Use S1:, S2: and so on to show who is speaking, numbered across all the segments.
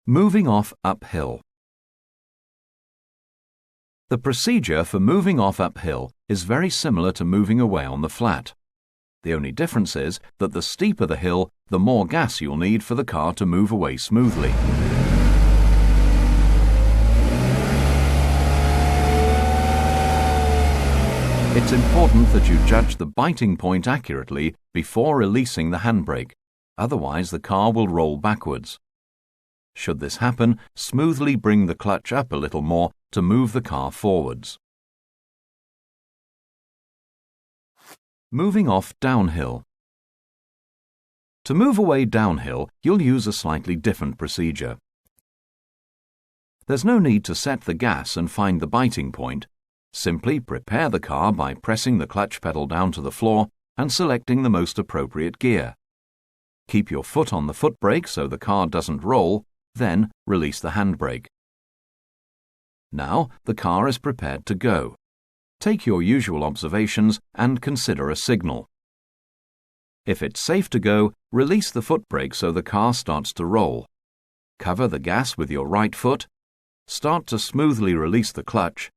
S1: Moving off uphill. The procedure for moving off uphill is very similar to moving away on the flat. The only difference is that the steeper the hill, the more gas you'll need for the car to move away smoothly. It's important that you judge the biting point accurately before releasing the handbrake, otherwise the car will roll backwards. Should this happen, smoothly bring the clutch up a little more to move the car forwards. Moving off downhill. To move away downhill, you'll use a slightly different procedure. There's no need to set the gas and find the biting point. Simply prepare the car by pressing the clutch pedal down to the floor and selecting the most appropriate gear. Keep your foot on the foot brake so the car doesn't roll, then release the handbrake. Now the car is prepared to go. Take your usual observations and consider a signal. If it's safe to go, release the foot brake so the car starts to roll. Cover the gas with your right foot. Start to smoothly release the clutch.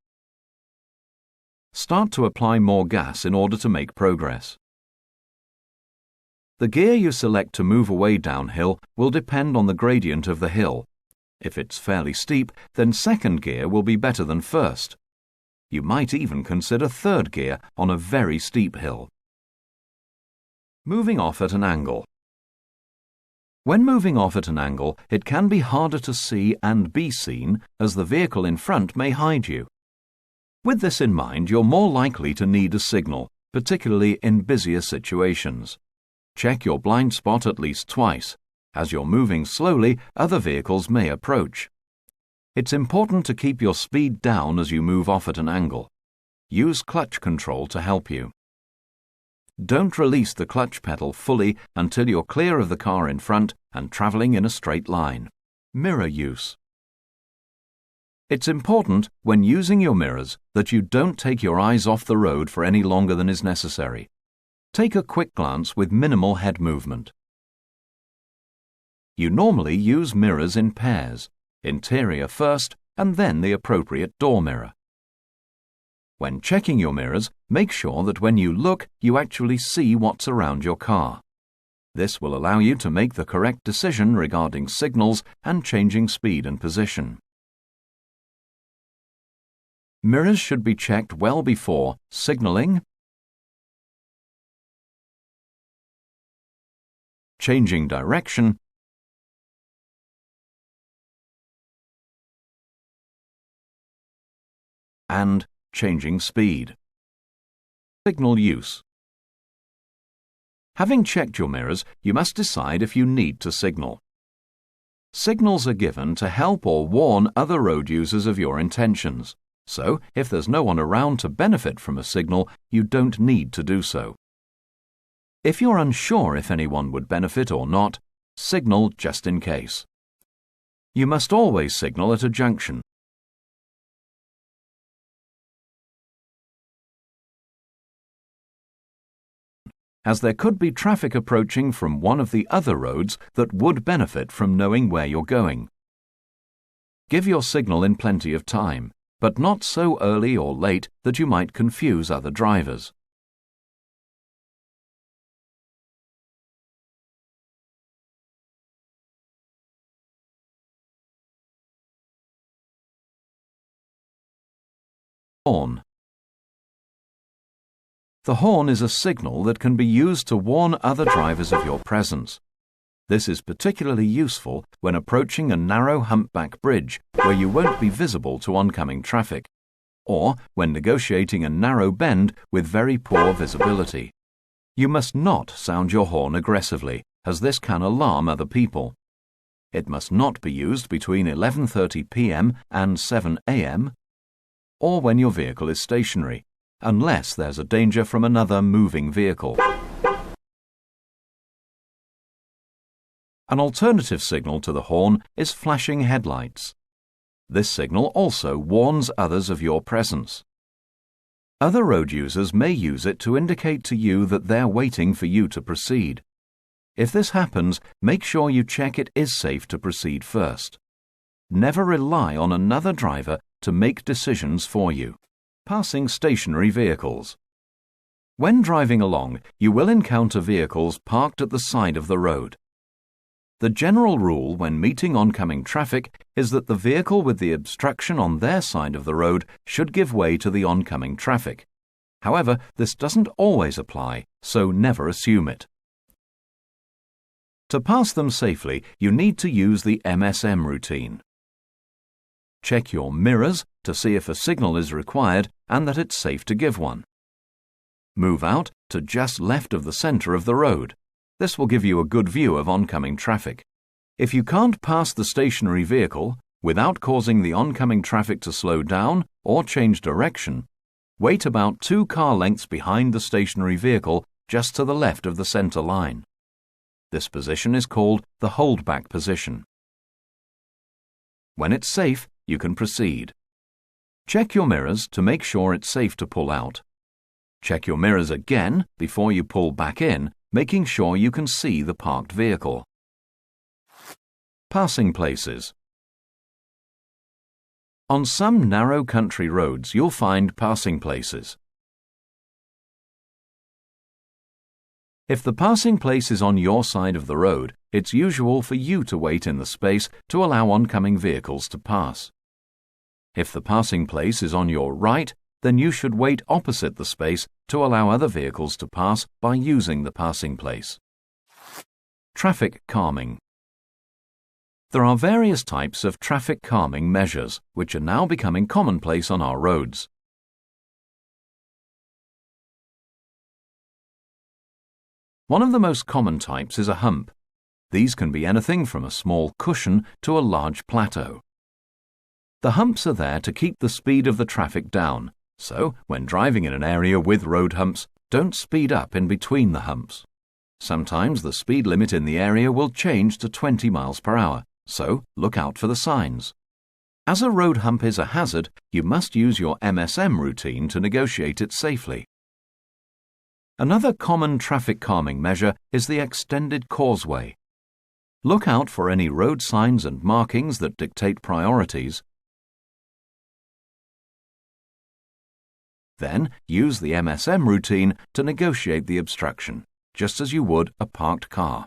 S1: Start to apply more gas in order to make progress. The gear you select to move away downhill will depend on the gradient of the hill. If it's fairly steep, then second gear will be better than first. You might even consider third gear on a very steep hill. Moving off at an angle. When moving off at an angle, it can be harder to see and be seen as the vehicle in front may hide you. With this in mind, you're more likely to need a signal, particularly in busier situations. Check your blind spot at least twice. As you're moving slowly, other vehicles may approach. It's important to keep your speed down as you move off at an angle. Use clutch control to help you. Don't release the clutch pedal fully until you're clear of the car in front and traveling in a straight line. Mirror use. It's important, when using your mirrors, that you don't take your eyes off the road for any longer than is necessary. Take a quick glance with minimal head movement. You normally use mirrors in pairs, interior first and then the appropriate door mirror. When checking your mirrors, make sure that when you look, you actually see what's around your car. This will allow you to make the correct decision regarding signals and changing speed and position. Mirrors should be checked well before signaling, changing direction, and changing speed. Signal use. Having checked your mirrors, you must decide if you need to signal. Signals are given to help or warn other road users of your intentions. So, if there's no one around to benefit from a signal, you don't need to do so. If you're unsure if anyone would benefit or not, signal just in case. You must always signal at a junction. As there could be traffic approaching from one of the other roads that would benefit from knowing where you're going. Give your signal in plenty of time, but not so early or late that you might confuse other drivers. Horn. The horn is a signal that can be used to warn other drivers of your presence. This is particularly useful when approaching a narrow humpback bridge where you won't be visible to oncoming traffic, or when negotiating a narrow bend with very poor visibility. You must not sound your horn aggressively, as this can alarm other people. It must not be used between 11:30 p.m. and 7 a.m. or when your vehicle is stationary, unless there's a danger from another moving vehicle. An alternative signal to the horn is flashing headlights. This signal also warns others of your presence. Other road users may use it to indicate to you that they're waiting for you to proceed. If this happens, make sure you check it is safe to proceed first. never rely on another driver to make decisions for you. Passing stationary vehicles. When driving along, you will encounter vehicles parked at the side of the road. The general rule when meeting oncoming traffic is that the vehicle with the obstruction on their side of the road should give way to the oncoming traffic. However, this doesn't always apply, so never assume it. To pass them safely, you need to use the MSM routine. Check your mirrors to see if a signal is required and that it's safe to give one. Move out to just left of the center of the road. This will give you a good view of oncoming traffic. If you can't pass the stationary vehicle without causing the oncoming traffic to slow down or change direction, wait about 2 car lengths behind the stationary vehicle just to the left of the center line. This position is called the holdback position. When it's safe, you can proceed. Check your mirrors to make sure it's safe to pull out. Check your mirrors again before you pull back in, making sure you can see the parked vehicle. Passing places. On some narrow country roads, you'll find passing places. If the passing place is on your side of the road, it's usual for you to wait in the space to allow oncoming vehicles to pass. If the passing place is on your right, then you should wait opposite the space to allow other vehicles to pass by using the passing place. Traffic calming. There are various types of traffic calming measures, which are now becoming commonplace on our roads. One of the most common types is a hump. These can be anything from a small cushion to a large plateau. The humps are there to keep the speed of the traffic down, so when driving in an area with road humps, don't speed up in between the humps. Sometimes the speed limit in the area will change to 20 miles per hour, so look out for the signs. As a road hump is a hazard, you must use your MSM routine to negotiate it safely. Another common traffic calming measure is the extended causeway. Look out for any road signs and markings that dictate priorities. Then use the MSM routine to negotiate the obstruction, just as you would a parked car.